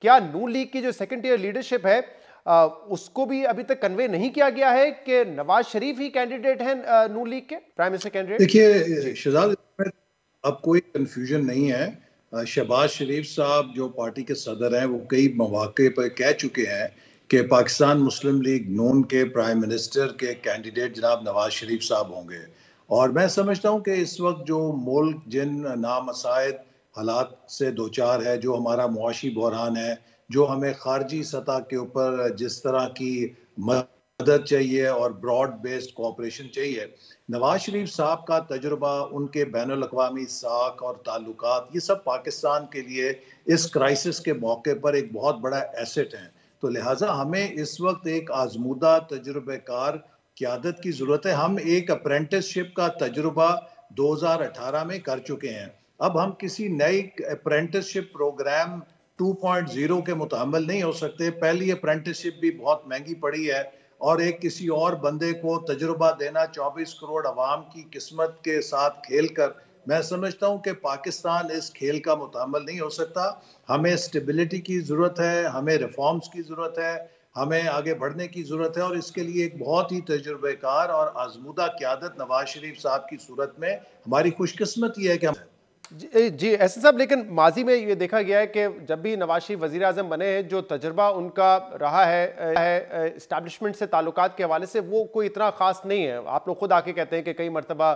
क्या नून लीग की जो सेकंड ईयर लीडरशिप है उसको भी अभी तक कन्वे नहीं किया गया है कि नवाज शरीफ ही कैंडिडेट हैं नून लीग के प्राइम मिनिस्टर कैंडिडेट? देखिए जी शहजाद, इसमें अब कोई कंफ्यूजन नहीं है। शहबाज शरीफ साहब जो पार्टी के सदर हैं वो कई मौके पर कह चुके हैं कि पाकिस्तान मुस्लिम लीग नून के प्राइम मिनिस्टर के कैंडिडेट जनाब नवाज शरीफ साहब होंगे। और मैं समझता हूँ कि इस वक्त जो मुल्क जिन नामसाइद हालात से दो चार है, जो हमारा मुआशी बहरान है, जो हमें खारजी सतह के ऊपर जिस तरह की मदद चाहिए और ब्रॉड बेस्ड कोऑपरेशन चाहिए, नवाज शरीफ साहब का तजुर्बा, उनके बैनुल अक़वामी साख और ताल्लुकात, ये सब पाकिस्तान के लिए इस क्राइसिस के मौके पर एक बहुत बड़ा एसेट है। तो लिहाजा हमें इस वक्त एक आजमूदा तजुर्बेकार क़यादत की ज़रूरत है। हम एक अप्रेंटिसशिप का तजुर्बा 2018 में कर चुके हैं। अब हम किसी नई अप्रेंटिसशिप प्रोग्राम 2.0 के मुताबिक नहीं हो सकते। पहली अप्रेंटिसशिप भी बहुत महंगी पड़ी है और एक किसी और बंदे को तजुर्बा देना 24 करोड़ अवाम की किस्मत के साथ खेल कर, मैं समझता हूँ कि पाकिस्तान इस खेल का मुताबिक नहीं हो सकता। हमें स्टेबिलिटी की ज़रूरत है, हमें रिफॉर्म्स की ज़रूरत है, हमें आगे बढ़ने की ज़रूरत है और इसके लिए एक बहुत ही तजुर्बेकार और आजमूदा क़यादत नवाज शरीफ साहब की सूरत में हमारी खुशकिस्मती है कि हम जी एहसन साहब, लेकिन माजी में ये देखा गया है कि जब भी नवाज शरीफ वज़ीर आज़म बने हैं, जो तजर्बा उनका रहा है इस्टेब्लिशमेंट से ताल्लुकात के हवाले से, वो कोई इतना ख़ास नहीं है। आप लोग खुद आके कहते हैं कि कई मरतबा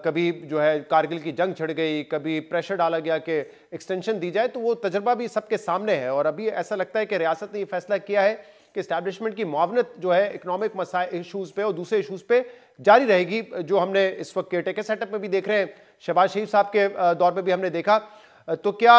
कभी जो है कारगिल की जंग छिड़ गई, कभी प्रेशर डाला गया कि एक्सटेंशन दी जाए, तो वो तजर्बा भी सबके सामने है। और अभी ऐसा लगता है कि रियासत ने ये फैसला किया है कि इस्टेब्लिशमेंट की मुआवनत जो है इकनॉमिक इशूज़ पे और दूसरे इशूज़ पे जारी रहेगी, जो हमने इस वक्त केयरटेकर सेटअप में भी देख रहे हैं, शहबाज शरीफ साहब के दौर में भी हमने देखा। तो क्या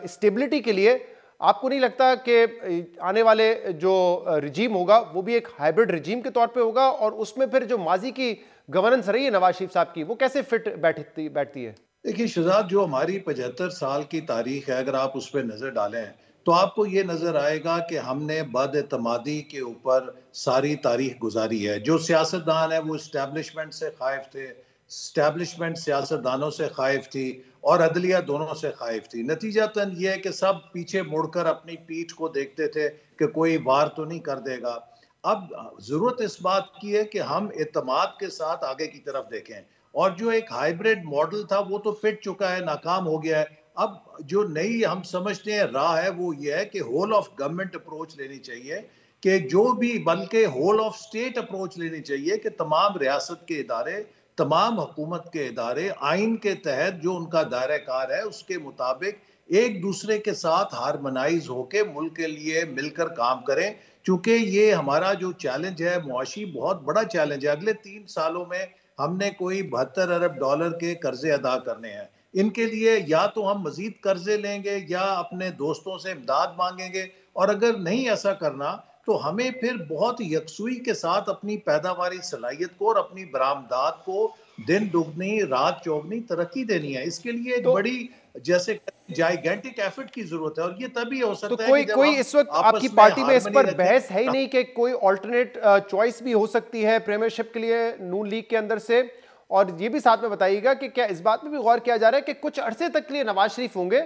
स्टेबिलिटी के लिए आपको नहीं लगता कि आने वाले जो रिजीम होगा वो भी एक हाइब्रिड रिजीम के तौर पे होगा, और उसमें फिर जो माजी की गवर्नेंस रही है नवाज शरीफ साहब की, वो कैसे फिट बैठती है? देखिए शहजाद, जो हमारी 75 साल की तारीख है, अगर आप उस पर नज़र डालें तो आपको ये नज़र आएगा कि हमने बदएतमादी के ऊपर सारी तारीख गुजारी है। जो सियासतदान है वो इस्टेब्लिशमेंट से खाइफ थे, इस्टेब्लिशमेंट सियासतदानों से खाइफ थी और अदलिया दोनों से खाइफ थी। नतीजतन ये है कि सब पीछे मुड़कर अपनी पीठ को देखते थे कि कोई वार तो नहीं कर देगा। अब ज़रूरत इस बात की है कि हम एतमाद के साथ आगे की तरफ देखें, और जो एक हाइब्रिड मॉडल था वो तो फिट चुका है, नाकाम हो गया है। अब जो नई हम समझते हैं राह है वो ये है कि होल ऑफ गवर्नमेंट अप्रोच लेनी चाहिए, कि जो भी, बल्कि होल ऑफ स्टेट अप्रोच लेनी चाहिए कि तमाम रियासत के इदारे, तमाम हुकूमत के इदारे आइन के तहत जो उनका दायरा कार है उसके मुताबिक एक दूसरे के साथ हारमोनाइज होके मुल्क के लिए मिलकर काम करें। चूंकि ये हमारा जो चैलेंज है मुआशी, बहुत बड़ा चैलेंज है। अगले 3 सालों में हमने कोई 72 अरब डॉलर के कर्जे अदा करने हैं। इनके लिए या तो हम मजीद कर्जे लेंगे या अपने दोस्तों से इमदाद मांगेंगे, और अगर नहीं ऐसा करना तो हमें फिर बहुत यकसुई के साथ अपनी पैदावारी सलाहियत को और अपनी बरामदात को दिन दुगनी रात चौगनी तरक्की देनी है। इसके लिए एक तो बड़ी, जैसे जाइगेंटिक एफर्ट की जरूरत है, और ये तभी हो तो सकता है कि कोई जब कोई हम इस वक्त आपकी आपस में पार्टी में इस हारमनी पर रखें। बहस है ही नहीं कि कोई ऑल्टरनेट चॉइस भी हो सकती है प्रीमियरशिप के लिए नून लीग के अंदर से? और ये भी साथ में बताइएगा कि क्या इस बात में भी गौर किया जा रहा है कि कुछ अरसे तक के लिए नवाज शरीफ होंगे,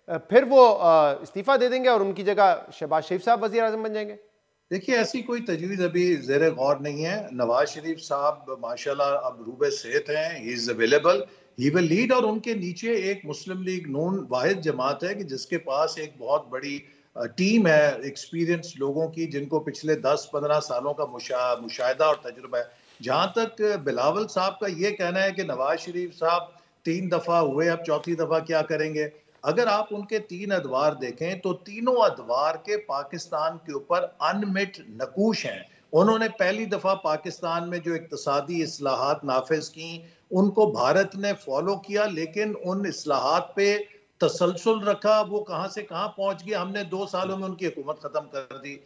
फिर वो इस्तीफा दे देंगे और उनकी जगह शहबाज शरीफ साहब वजीर आजम बन जाएंगे? देखिए ऐसी कोई तजवीज़ अभी ज़ेर गौर नहीं है। नवाज शरीफ साहब माशाल्लाह अब रूबे सेहत हैं, he is available, he will lead. और उनके नीचे एक मुस्लिम लीग नून वाहिद जमात है कि जिसके पास एक बहुत बड़ी टीम है एक्सपीरियंस लोगों की, जिनको पिछले 10-15 सालों का मुशाहिदा और तजुर्बा है। जहाँ तक बिलावल साहब का ये कहना है कि नवाज शरीफ साहब 3 दफ़ा हुए, अब चौथी दफ़ा क्या करेंगे, अगर आप उनके 3 अदवार देखें तो तीनों अदवार के पाकिस्तान के ऊपर अनमिट नकूश हैं। उन्होंने पहली दफ़ा पाकिस्तान में जो इक्तसादी इस्लाहात नाफिज की, उनको भारत ने फॉलो किया, लेकिन उन इस्लाहात पे तसलसल रखा। वो कहाँ से कहाँ पहुँच गया, हमने 2 सालों में उनकी हुकूमत ख़त्म कर दी।